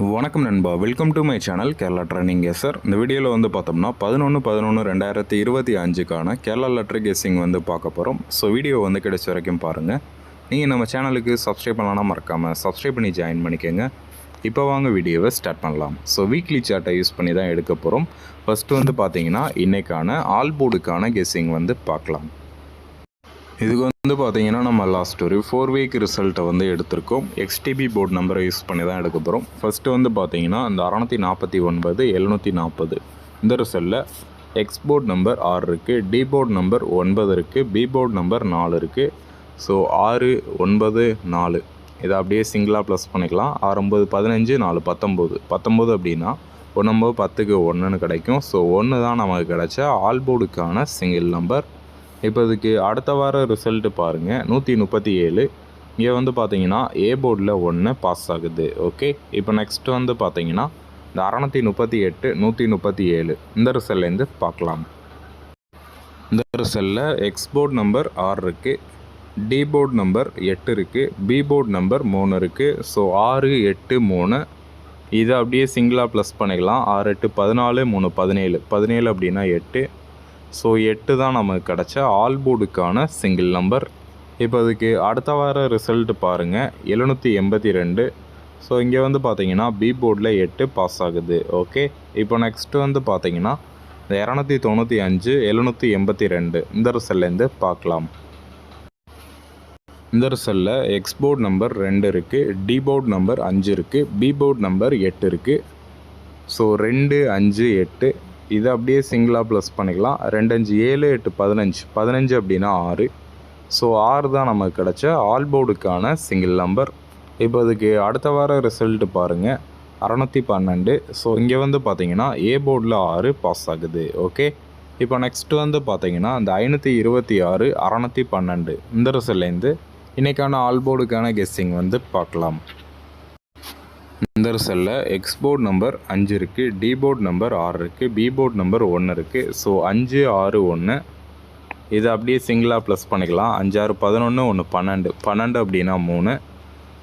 வணக்கம் நண்பா, welcome to my channel Kerala training guesser. இந்த வீடியோவில் வந்து பார்த்தோம்னா 11/11/2025க்கான கேரளா லாட்டரி கெஸ்ஸிங் வந்து பார்க்க போகிறோம். ஸோ வீடியோ வந்து கிடைச்ச வரைக்கும் பாருங்கள். நீங்கள் நம்ம சேனலுக்கு சப்ஸ்கிரைப் பண்ணலாம், மறக்காமல் சப்ஸ்கிரைப் பண்ணி ஜாயின் பண்ணிக்கோங்க. இப்போ வாங்க வீடியோவை ஸ்டார்ட் பண்ணலாம். ஸோ வீக்லி சார்ட்டை யூஸ் பண்ணி தான் எடுக்க போகிறோம். ஃபஸ்ட்டு வந்து பார்த்தீங்கன்னா இன்றைக்கான ஆல் போர்டுக்கான கெஸ்ஸிங் வந்து பார்க்கலாம். இதுக்கு வந்து பார்த்தீங்கன்னா நம்ம லாஸ்ட் ஒரு 4 வீக் ரிசல்ட்டை வந்து எடுத்திருக்கோம். எக்ஸ்டிபி போர்டு நம்பரை யூஸ் பண்ணி தான் எடுக்க போகிறோம். ஃபஸ்ட்டு வந்து பார்த்தீங்கன்னா இந்த 649 740 இந்த ரிசல்ட்டில் எக்ஸ் போர்டு நம்பர் 6 இருக்குது, டி போர்டு நம்பர் 9 இருக்குது, பி போர்டு நம்பர் 4 இருக்குது. ஸோ 6 9 4 இதை அப்படியே சிங்கிளாக ப்ளஸ் பண்ணிக்கலாம். 6 9 15 4 19 அப்படின்னா 9 10க்கு 1ன்னு கிடைக்கும். ஸோ 1 தான் நமக்கு கிடைச்ச ஆல் போர்டுக்கான சிங்கிள் நம்பர். இப்போ இதுக்கு அடுத்த வார ரிசல்ட்டு பாருங்கள். 137 இங்கே வந்து பார்த்தீங்கன்னா ஏ போர்டில் 1 பாஸ் ஆகுது. ஓகே, இப்போ நெக்ஸ்ட்டு வந்து பார்த்தீங்கன்னா இந்த 638 137 இந்த ரிசல்ட்லேருந்து பார்க்கலாம். இந்த ரிசல்ட்டில் எக்ஸ் போர்டு நம்பர் 6 இருக்குது, டி போர்டு நம்பர் 8 இருக்குது, பி போர்டு நம்பர் 3 இருக்குது. ஸோ 6 8 3 இதை அப்படியே சிங்கிளாக ப்ளஸ் பண்ணிக்கலாம். 6 8 14 3 17 அப்படின்னா 8. ஸோ 8 தான் நமக்கு கிடச்ச ஆல் போர்டுக்கான சிங்கிள் நம்பர். இப்போ அதுக்கு அடுத்த வார ரிசல்ட்டு பாருங்கள். 782. ஸோ இங்கே வந்து பார்த்தீங்கன்னா பி போர்டில் 8 பாஸ் ஆகுது. ஓகே, இப்போ நெக்ஸ்ட்டு வந்து பார்த்தீங்கன்னா இந்த 295 782 இந்த ரிசல்ட்லேருந்து பார்க்கலாம். இந்த ரிசல்ட்டில் எக்ஸ் போர்டு நம்பர் 2 இருக்குது, டி போர்டு நம்பர் 5 இருக்குது, பி போர்டு நம்பர் 8 இருக்குது. ஸோ 2 5 8 இதை அப்படியே சிங்கிளாக ப்ளஸ் பண்ணிக்கலாம். 2 5 7 8 15 அப்படின்னா 6. ஸோ 6 தான் நமக்கு கிடச்ச ஆல் போர்டுக்கான சிங்கிள் நம்பர். இப்போ அதுக்கு அடுத்த வார ரிசல்ட்டு பாருங்கள். 612. ஸோ இங்கே வந்து பார்த்தீங்கன்னா ஏ போர்டில் 6 பாஸ் ஆகுது. ஓகே, இப்போ நெக்ஸ்ட்டு வந்து பார்த்தீங்கன்னா இந்த 526 612 இந்த ரிசல்ட்லேருந்து இன்றைக்கான ஆல் போர்டுக்கான கெஸ்ஸிங் வந்து பார்க்கலாம். இந்த ரிசல்ட்டில் எக்ஸ் போர்டு நம்பர் 5 இருக்குது, டி போர்டு நம்பர் 6 இருக்குது, பி போர்டு நம்பர் 1 இருக்குது. ஸோ 5 6 1 இதை அப்படியே சிங்கிளாக ப்ளஸ் பண்ணிக்கலாம். 5 6 11 1 12 அப்படின்னா 3.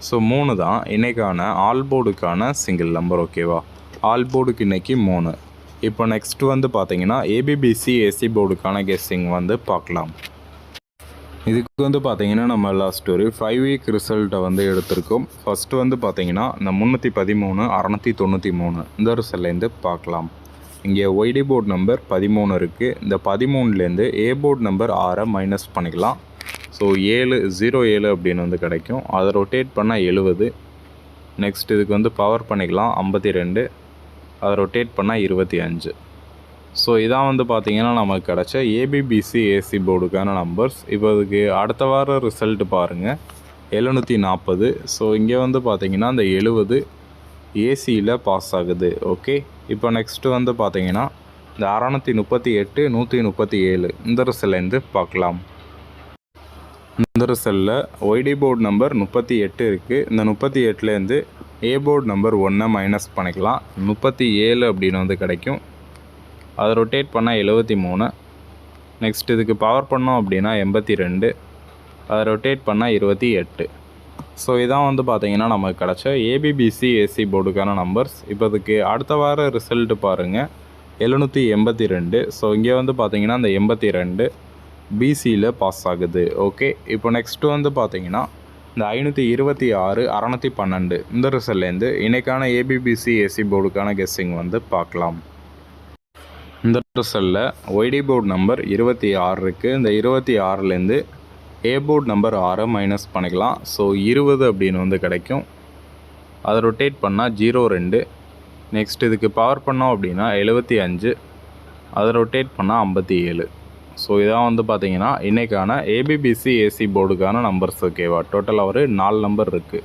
ஸோ 3 தான் இன்றைக்கான ஆல் போர்டுக்கான சிங்கிள் நம்பர். ஓகேவா, ஆல் போர்டுக்கு இன்றைக்கி 3. இப்போ நெக்ஸ்ட்டு வந்து பார்த்தீங்கன்னா ஏபிபிசி ஏசி போர்டுக்கான கெஸ்ஸிங் வந்து பார்க்கலாம். இதுக்கு வந்து பார்த்தீங்கன்னா நம்ம லாஸ்ட் ஒரு 5 வீக் ரிசல்ட்டை வந்து எடுத்திருக்கோம். ஃபஸ்ட்டு வந்து பார்த்தீங்கன்னா இந்த 313 693 இந்த ரிசல்ட்லேருந்து பார்க்கலாம். இங்கே ஒய்டி போர்டு நம்பர் 13 இருக்குது. இந்த 13லேருந்து ஏ போர்டு நம்பர் 6 மைனஸ் பண்ணிக்கலாம். ஸோ 707 அப்படின்னு வந்து கிடைக்கும். அதை ரொட்டேட் பண்ணால் 70. நெக்ஸ்ட் இதுக்கு வந்து பவர் பண்ணிக்கலாம் 52. அதை ரொட்டேட் பண்ணால் 25. ஸோ இதான் வந்து பார்த்திங்கன்னா நமக்கு கிடச்ச ஏபிபிசி ஏசி போர்டுக்கான நம்பர்ஸ். இப்போ அதுக்கு அடுத்த வார ரிசல்ட்டு பாருங்கள். 740. ஸோ இங்கே வந்து பார்த்திங்கன்னா இந்த 70 ஏசியில் பாஸ் ஆகுது. ஓகே, இப்போ நெக்ஸ்ட்டு வந்து பார்த்திங்கன்னா இந்த 638 137 இந்த ரிசல்ட்லேருந்து பார்க்கலாம். இந்த ரிசல்ட்டில் ஒய்டி போர்டு நம்பர் 38 இருக்குது. இந்த 38லேருந்து ஏ போர்டு நம்பர் 1 மைனஸ் பண்ணிக்கலாம். 37 அப்படின்னு வந்து கிடைக்கும். அதை ரொட்டேட் பண்ணால் 73. நெக்ஸ்ட் இதுக்கு பவர் பண்ணோம் அப்படின்னா 82. அதை ரொட்டேட் பண்ணால் 28. ஸோ இதான் வந்து பார்த்திங்கன்னா நமக்கு கிடச்ச ஏபிபிசி ஏசி போர்டுக்கான நம்பர்ஸ். இப்போ இதுக்கு அடுத்த வார ரிசல்ட்டு பாருங்கள். 782. ஸோ இங்கே வந்து பார்த்திங்கன்னா இந்த 82 பிசியில் பாஸ் ஆகுது. ஓகே, இப்போ நெக்ஸ்ட்டு வந்து பார்த்திங்கன்னா இந்த 526 612 இந்த ரிசல்ட்லேருந்து இன்றைக்கான ஏபிபிசி ஏசி போர்டுக்கான கெஸ்ஸிங் வந்து பார்க்கலாம். இந்த ரிசல்ட்டில் ஒய்டி போர்டு நம்பர் 26 இருக்குது. இந்த 26லேருந்து ஏ போர்டு நம்பர் 6 மைனஸ் பண்ணிக்கலாம். ஸோ 20 அப்படின்னு வந்து கிடைக்கும். அதை ரொட்டேட் பண்ணால் 02. நெக்ஸ்ட் இதுக்கு பவர் பண்ணோம் அப்படின்னா 75. அதை ரொட்டேட் பண்ணால் 57. ஸோ இதான் வந்து பார்த்திங்கன்னா இன்றைக்கான ஏபிபிசி ஏசி போர்டுக்கான நம்பர்ஸ். ஓகேவா, டோட்டலாக ஒரு 4 நம்பர் இருக்குது.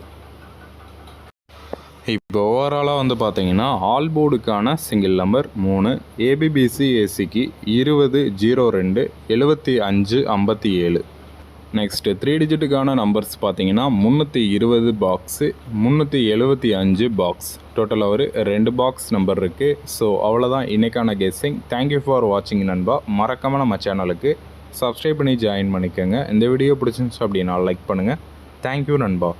இப்போ ஓவராலாக வந்து பார்த்தீங்கன்னா ஆல் போர்டுக்கான சிங்கிள் நம்பர் 3, ஏபிபிசி ஏசிக்கு 20 02 75 57. நெக்ஸ்ட்டு 3 டிஜிட்டுக்கான நம்பர்ஸ் பார்த்தீங்கன்னா 320 பாக்ஸு 375 பாக்ஸ். டோட்டலாக ஒரு 2 பாக்ஸ் நம்பர் இருக்குது. ஸோ அவ்வளோதான் இன்றைக்கான கெஸ்ஸிங். தேங்க்யூ ஃபார் வாட்சிங் நண்பா. மறக்காமல் நம்ம சேனலுக்கு சப்ஸ்கிரைப் பண்ணி ஜாயின் பண்ணிக்கோங்க. இந்த வீடியோ பிடிச்சிருந்துச்சு அப்படின்னா லைக் பண்ணுங்கள். தேங்க்யூ நண்பா.